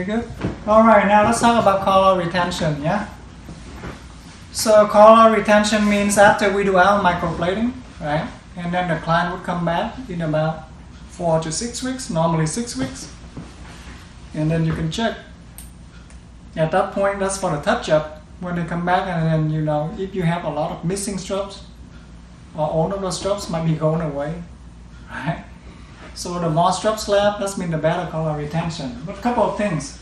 Good. Alright, now let's talk about color retention, yeah? So color retention means after we do our microblading, right? And then the client would come back in about 4 to 6 weeks, normally 6 weeks. And then you can check. At that point, that's for the touch-up. When they come back and then, you know, if you have a lot of missing strokes, or all of those strokes might be going away, right? So the more strokes left, that means the better color retention. But a couple of things.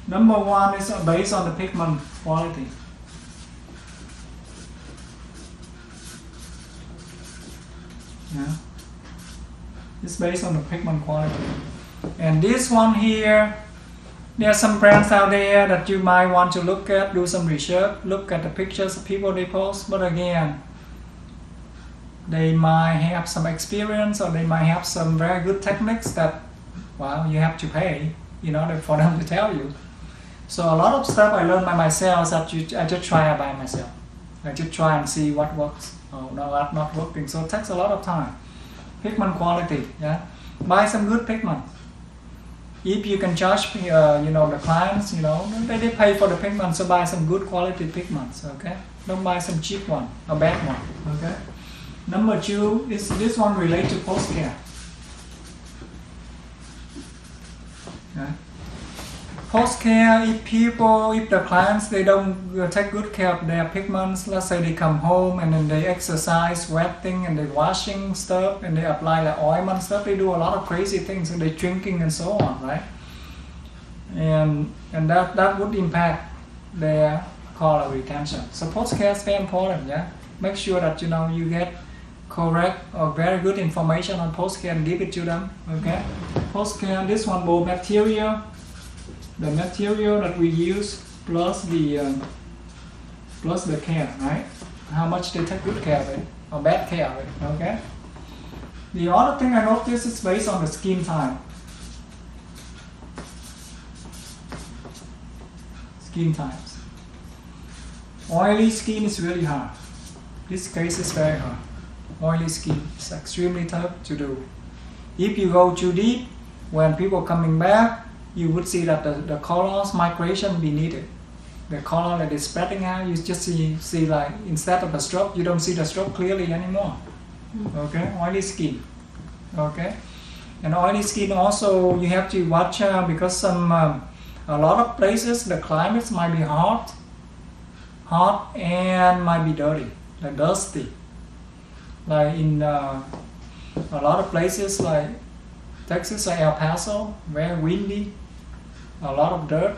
Number one is based on the pigment quality. Yeah. It's based on the pigment quality. And this one here, there are some brands out there that you might want to look at, do some research, look at the pictures of people they post, but again, they might have some experience or they might have some very good techniques that, well, you have to pay in order for them to tell you. So a lot of stuff I learned by myself that I just try it by myself. I just try and see what works. Oh no, that's not working. So it takes a lot of time. Pigment quality, yeah. Buy some good pigment. If you can charge, you know, the clients, you know, they pay for the pigment, so buy some good quality pigments, okay? Don't buy some cheap one, a bad one, okay? Number two is this one related to post-care. Okay. Post-care, if the clients, they don't take good care of their pigments, let's say they come home and then they exercise, wetting, and they washing stuff, and they apply the ointment stuff, they do a lot of crazy things, and they drinking and so on, right? And that would impact their color retention. So post-care is very important, yeah? Make sure that, you know, you get correct or very good information on post-care and give it to them, okay? Post-care, this one, both material, the material that we use plus the care, right? How much they take good care of it or bad care of it, okay? The other thing I noticed is based on the skin type. Skin types. Oily skin is really hard. This case is very hard. Oily skin is extremely tough to do. If you go too deep, when people coming back, you would see that the colors migration be needed. The color that is spreading out, you just see like instead of the stroke, you don't see the stroke clearly anymore. Okay, oily skin. Okay, and oily skin also you have to watch out because a lot of places the climates might be hot and might be dirty, like dusty. Like in a lot of places like Texas or El Paso, very windy, a lot of dirt.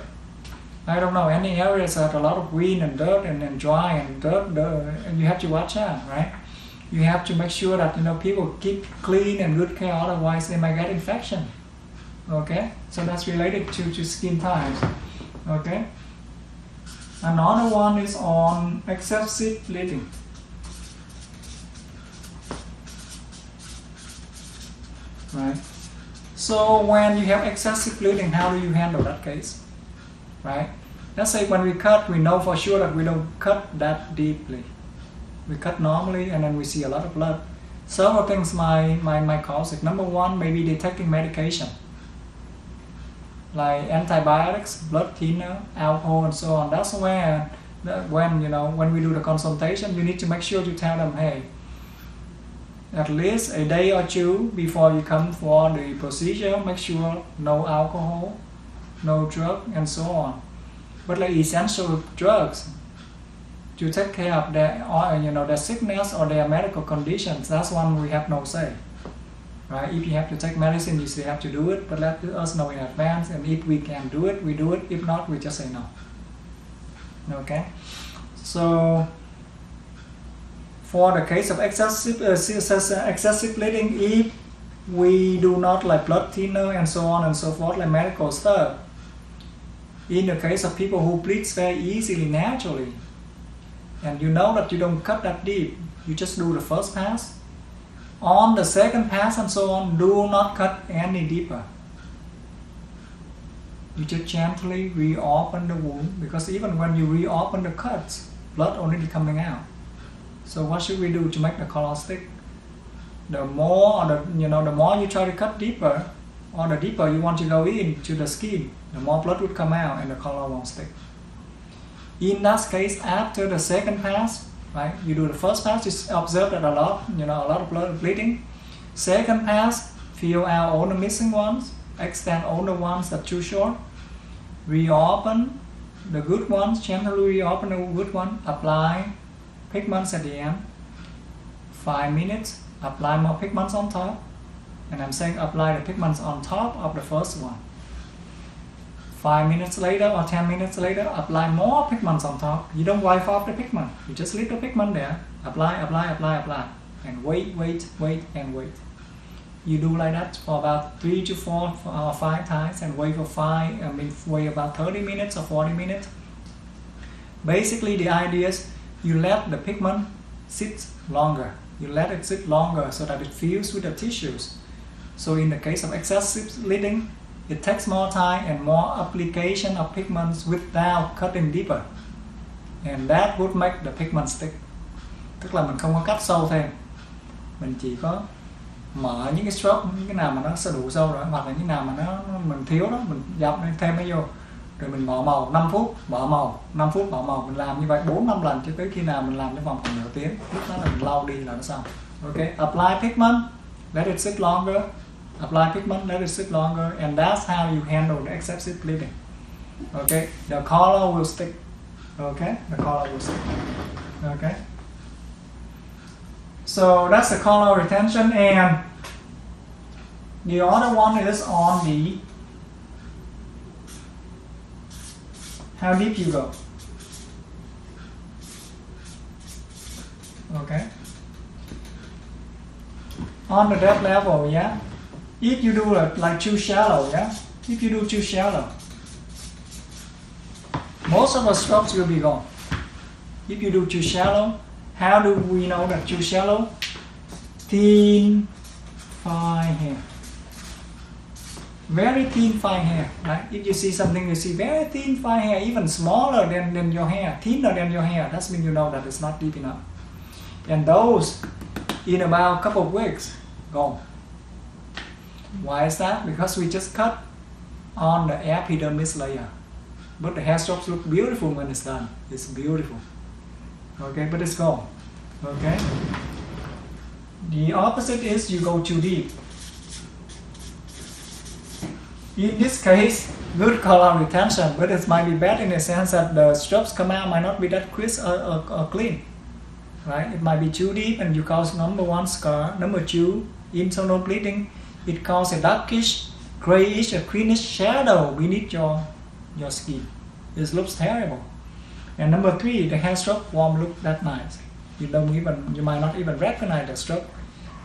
I don't know, any areas that a lot of wind and dirt and dry and dirt, and you have to watch out, right? You have to make sure that, you know, people keep clean and good care, otherwise they might get infection. Okay, so that's related to skin types. Okay, another one is on excessive bleeding. Right. So when you have excessive bleeding, how do you handle that case? Right? Let's say when we cut, we know for sure that we don't cut that deeply. We cut normally and then we see a lot of blood. Several things might cause it. Number one, maybe they're taking medication. Like antibiotics, blood thinner, alcohol and so on. That's when when we do the consultation, you need to make sure to tell them, hey, at least a day or two before you come for the procedure, make sure no alcohol, no drug, and so on. But like essential drugs to take care of their, their sickness or their medical conditions, that's one we have no say. Right? If you have to take medicine, you still have to do it, but let us know in advance, and if we can do it, we do it. If not, we just say no. Okay? So for the case of excessive bleeding, if we do not like blood thinner and so on and so forth, like medical stuff, in the case of people who bleed very easily naturally, and you know that you don't cut that deep, you just do the first pass. On the second pass and so on, do not cut any deeper. You just gently reopen the wound, because even when you reopen the cuts, blood already coming out. So what should we do to make the color stick? The more you try to cut deeper, or the deeper you want to go into the skin, the more blood would come out and the color won't stick. In that case, after the second pass, right, you do the first pass, you observe that a lot of blood bleeding. Second pass, fill out all the missing ones, extend all the ones that are too short, reopen the good ones, gently reopen the good one, apply pigments at the end. 5 minutes, apply more pigments on top, and I'm saying apply the pigments on top of the first one. 5 minutes later or 10 minutes later, apply more pigments on top. You don't wipe off the pigment, you just leave the pigment there. Apply, and wait, and wait. You do like that for about 3 to 4 or 5 times, and wait wait about 30 minutes or 40 minutes. Basically, the idea is you let the pigment sit longer. You let it sit longer so that it fused with the tissues. So in the case of excessive bleeding, it takes more time and more application of pigments without cutting deeper, and that would make the pigment stick. Tức là mình không có cắt sâu thêm, mình chỉ có mở những cái stroke, những cái nào mà nó sẽ đủ sâu rồi, hoặc là những nào mà mình thiếu đó, mình dập thêm nó vô, rồi mình bỏ màu 5 phút, bỏ màu 5 phút, bỏ màu. Mình làm như vậy 4-5 lần cho tới khi nào mình làm trong vòng khoảng nửa tiếng. Lúc đó là mình lau đi là nó xong. Okay, apply pigment, let it sit longer. Apply pigment, let it sit longer, and that's how you handle the excessive bleeding. Okay, the color will stick. Okay, the color will stick. Okay, so that's the color retention, and the other one is on the how deep you go. Okay, on the depth level, yeah. If you do like too shallow, yeah. If you do too shallow, most of the strokes will be gone. If you do too shallow, how do we know that too shallow? Thin, fine hair. Very thin, fine hair. Right? If you see something, you see very thin, fine hair, even smaller than your hair, thinner than your hair. That means you know that it's not deep enough. And those, in about a couple of weeks, gone. Why is that? Because we just cut on the epidermis layer. But the hair strokes look beautiful when it's done. It's beautiful. Okay, but it's gone. Okay. The opposite is you go too deep. In this case, good color retention, but it might be bad in the sense that the strokes come out might not be that crisp or clean. Right? It might be too deep and you cause number 1 scar. Number 2, internal bleeding. It causes a darkish, grayish, a greenish shadow beneath your skin. It looks terrible. And number 3, the hair stroke won't look that nice. You might not even recognize the stroke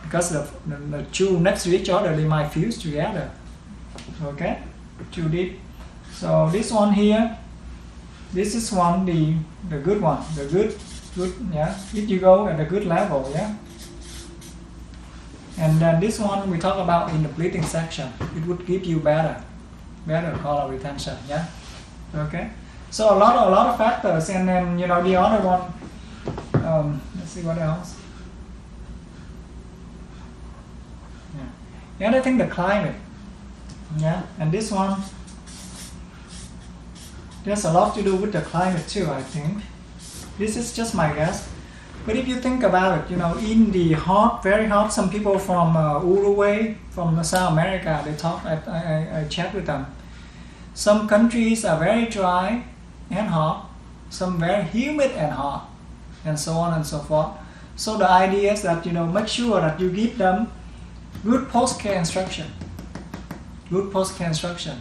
because the two next to each other, they might fuse together. Okay, too deep. So this one here, this is one the good one, the good, yeah. If you go at the good level, yeah. And then this one we talk about in the bleeding section. It would give you better color retention, yeah. Okay. So a lot of factors, and then the other one. Let's see what else. Yeah. The other thing, the climate. Yeah. And this one, there's a lot to do with the climate too, I think. This is just my guess. But if you think about it, in the hot, very hot, some people from Uruguay, from South America, they talk, I chat with them. Some countries are very dry and hot, some very humid and hot, and so on and so forth. So the idea is that, make sure that you give them good post-care instruction. Good post-care instruction.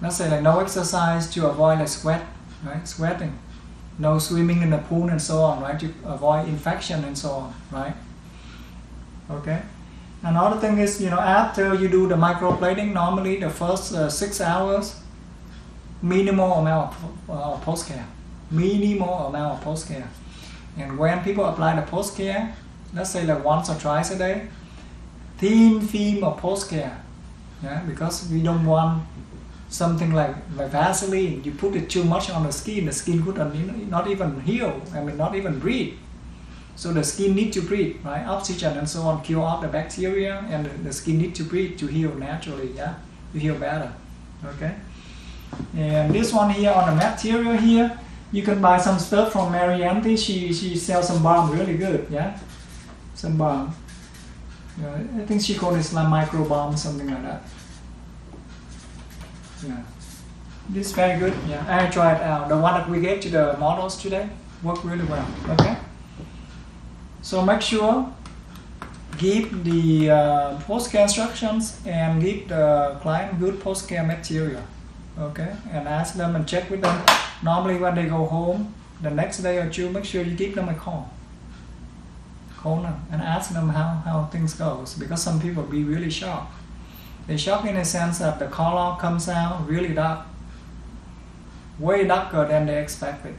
Let's say like no exercise to avoid like sweat, right? Sweating. No swimming in the pool and so on, right? To avoid infection and so on, right? Okay. Another thing is, after you do the microblading, normally the first 6 hours, minimal amount of post-care. Minimal amount of post-care. And when people apply the post-care, let's say like once or twice a day, thin film of post-care. Yeah, because we don't want something like Vaseline, you put it too much on the skin could not even heal, not even breathe. So the skin need to breathe, right? Oxygen and so on kill off the bacteria, and the skin need to breathe to heal naturally, yeah? To heal better, okay? And this one here on the material here, you can buy some stuff from Mary Auntie. She sells some balm really good, yeah? Some balm. I think she called it like micro balm, something like that. Yeah. This is very good, yeah. I tried out. The one that we gave to the models today worked really well, okay? So make sure give the post-care instructions and give the client good post-care material, okay? And ask them and check with them. Normally when they go home the next day or two, make sure you give them a call. Call them and ask them how things goes, because some people be really shocked. They shocked in the sense that the color comes out really dark, way darker than they expected.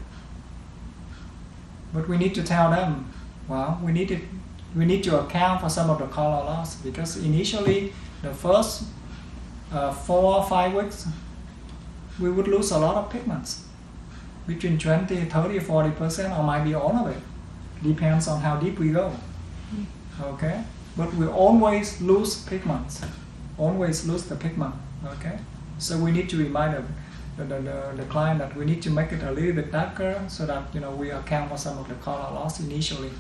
But we need to tell them, well, we need to account for some of the color loss, because initially the first 4 or 5 weeks we would lose a lot of pigments, between 20, 30, 40%, or might be all of it. Depends on how deep we go. Okay, but we always lose pigments, always lose the pigment. Okay, so we need to remind the client that we need to make it a little bit darker, so that we account for some of the color loss initially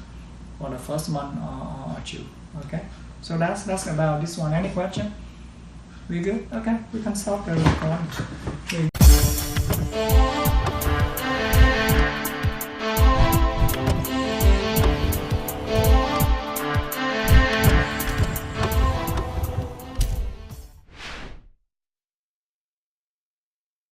for the first month or two. Okay, so that's about this one. Any question? We good? Okay, we can stop the recording.